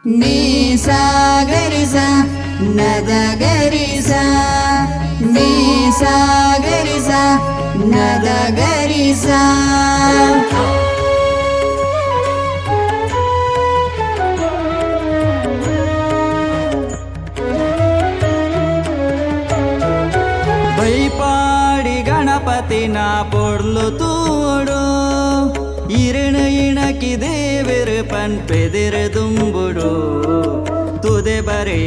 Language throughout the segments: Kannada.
నీ సా గరిసా నద గరిసా నీ సా గరిసా నద గరిసా ಬೈಪಾಡಿ ಗಣಪತಿನ ಪೊರ್ಲು ತೂಡು ಇರಣ ಇಣಕಿ ದೇವರು ಪನ್ಪೆದಿರು ದುಂಬುಡು ತುದೆ ಬರೀ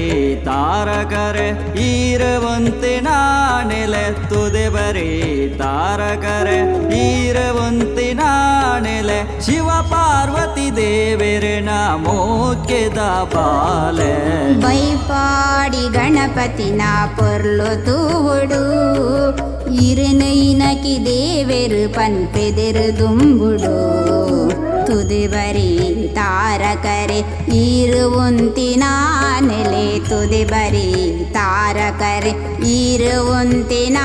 ತಾರಕರೆ ಈರವಂತೆ ನಾನೆಲೆ ತುದೆ ಬರೀ ತಾರಕರೆ ಈರವಂತೆ ನಾನೆಲೆ ಶಿವ ಪಾರ್ವತಿ ದೇವರನ ಮೋಕ್ಯದ ಬಾಲೆ ಬೈಪಾಡಿ ಗಣಪತಿನ ಪೊರ್ಲು ತೂಡು ಇರನೈನಕಿ ದೇವರು ಪನ್ಪೆದಿರು ದುಂಬುಡು ತುದೆ ಬರೀ ತಾರಕರೆ ಈರುವಂತಿನ ನೆಲೆ ತುದೆ ಬರೀ ತಾರಕರೆ ಈರುವಂತಿನ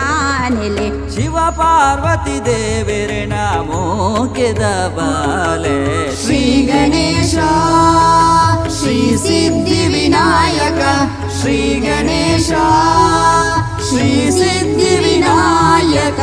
ನೆಲೆ ಶಿವ ಪಾರ್ವತಿ ದೇವರನ ಮೋಕ್ಯದ ಬಾಲೆ ಶ್ರೀ ಗಣೇಶ ಶ್ರೀ ಸಿದ್ಧಿ ವಿನಾಯಕ ಶ್ರೀ ಗಣೇಶ ಶ್ರೀ ಸಿದ್ಧಿ ವಿನಾಯಕ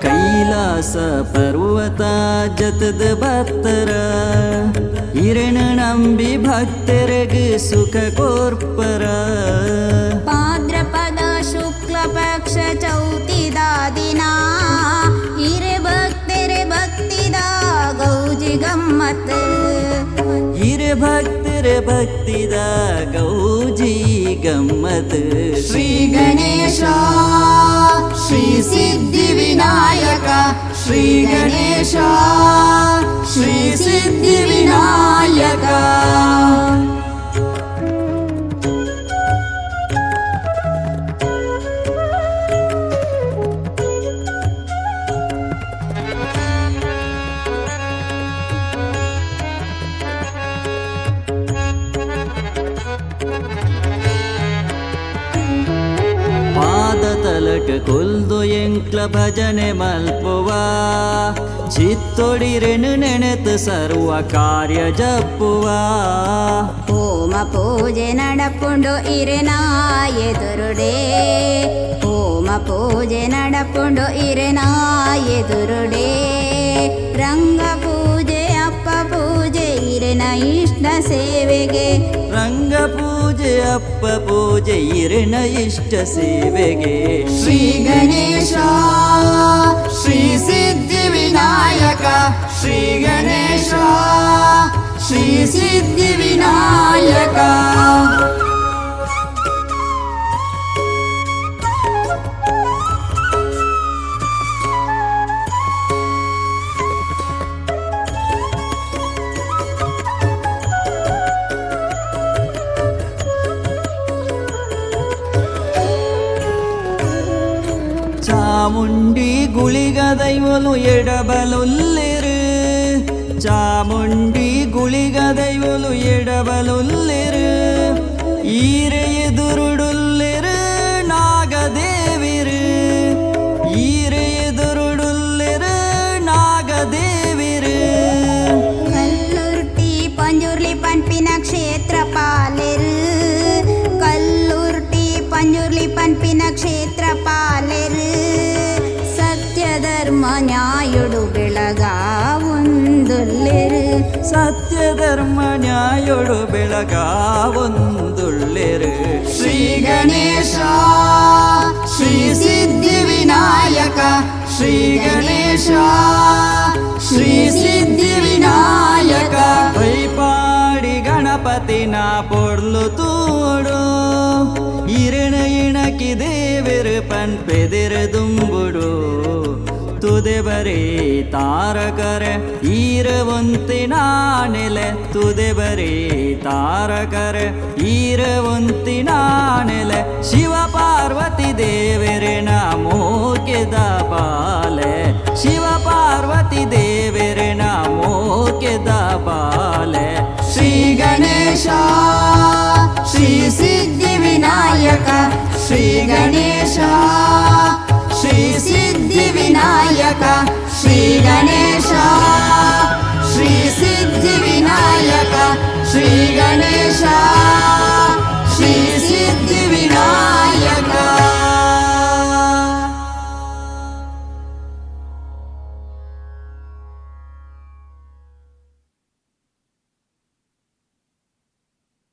ಕೈಲಾಸ ಪರ್ವತ ಜತದ ಭಕ್ತರ ಹಿರಣ ನಂಬಿ ಭಕ್ತರಿಗೆ ಸುಖ ಕೋರ್ಪರ ಭಾದ್ರಪದ ಶುಕ್ಲ ಪಕ್ಷ ಚೌತಿದ ದಿನ ಹಿರೆ ಭಕ್ತರೆ ಭಕ್ತಿದ ಗೌಜಿ ಗಮ್ಮತ್ ಹಿರೆ ಭಕ್ತರ ಭಕ್ತಿದ ಗೌಜಿ ಗಮ್ಮತ್ ಶ್ರೀ ಗಣೇಶ ಶ್ರೀ ಸಿದ್ಧಿ ವಿನಾಯಕ ಶ್ರೀ ಗಣೇಶ ಶ್ರೀ ಸಿದ್ಧಿ ವಿನಾಯಕ ಪಾದತಲಟ ಕೊಲ್ದು ಎಂಕ್ಲ ಭಜನೆ ಮಲ್ಪುವ ಚಿತ್ತೊಡಿರೆನು ನೆನೆತು ಸರ್ವ ಕಾರ್ಯ ಜಪ್ಪುವ ಹೋಮ ಪೂಜೆ ನಡಪುಂಡು ಇರೆನ ಎದುರುಡೆ ಹೋಮ ಪೂಜೆ ನಡಪುಂಡು ಇರೆನ ಎದುರುಡೆ ರಂಗ ಪೂಜೆ ಅಪ್ಪ ಪೂಜೆ ಇರೆನ ಇಷ್ಟ ಸೇವೆಗೆ ರಂಗ ಪೂಜೆ ಅಪ್ಪ ಪೂಜೆ ಇರೆನ ಇಷ್ಟ ಸೇವೆಗೆ ಶ್ರೀ ಗಣೇಶ ಶ್ರೀ ಸಿದ್ಧಿ ವಿನಾಯಕ ಶ್ರೀ ಗಣೇಶ ಶ್ರೀ ಸಿದ್ಧಿ ವಿನಾಯಕ ಚಾಮುಂಡಿ ಗುಳಿಗ ದೈವಲು ಎಡಬಲುಲ್ಲಿರು ಚಾಮುಂಡಿ ಗುಳಿಗ ದೈವಲು ಎಡಬಲುಲ್ಲಿರು ಈರೆ ಎದುರುಡುಲ್ಲಿರು ನಾಗದೇವಿರು ಈರೆ ಎದುರುಡುಲ್ಲಿರು ನಾಗದೇವಿರು ಕಲ್ಲುರ್ಟಿ ಪಂಜುರ್ಲಿ ಪನ್ಪಿನ ಕ್ಷೇತ್ರ ಪಾಲೆರು ಕಲ್ಲುರ್ಟಿ ಪಂಜುರ್ಲಿ ಪನ್ಪಿನ ಕ್ಷೇತ್ರ ಪಾಲೆರು ಸತ್ಯ ಧರ್ಮ ನ್ಯಾಯುಡು ಬೆಳಗಾವೊಂದುಲ್ಲೆರು ಸತ್ಯ ಧರ್ಮ ನ್ಯಾಯೊಡು ಬೆಳಗಾವೊಂದುಳ್ಳೆರು ಶ್ರೀ ಗಣೇಶ ಶ್ರೀ ಸಿದ್ಧಿ ವಿನಾಯಕ ಶ್ರೀ ಗಣೇಶ ಶ್ರೀ ಸಿದ್ಧಿ ವಿನಾಯಕ ಬೈಪಾಡಿ ಗಣಪತಿನ ಪೊರ್ಲು ತೂಡು ಇರಣ ಇಣಕಿ ದೇವರು ಪನ್ಪೆದಿರು ದುಂಬುಡು ತುದೆಬರೇ ತಾರಕರೆ ಈರವಂತಿನ ನೆಲೆ ತುದೆಬರೇ ತಾರಕರೆ ಈರವಂತಿನ ನೆಲೆ ಶಿವ ಪಾರ್ವತಿ ದೇವರನ ಮೋಕೆದ ಬಾಲೆ ಶಿವ ಪಾರ್ವತಿ ದೇವರನ ಮೋಕೆದ ಬಾಲೆ ಶ್ರೀ ಗಣೇಶ ಶ್ರೀ ಸಿದ್ಧಿ ವಿನಾಯಕ ಶ್ರೀ ಗಣೇಶ ಶ್ರೀ ಸಿದ್ಧಿ ವಿನಾಯಕ ಶ್ರೀ ಗಣೇಶ ಶ್ರೀ ಸಿದ್ಧಿ ವಿನಾಯಕ ಶ್ರೀ ಗಣೇಶ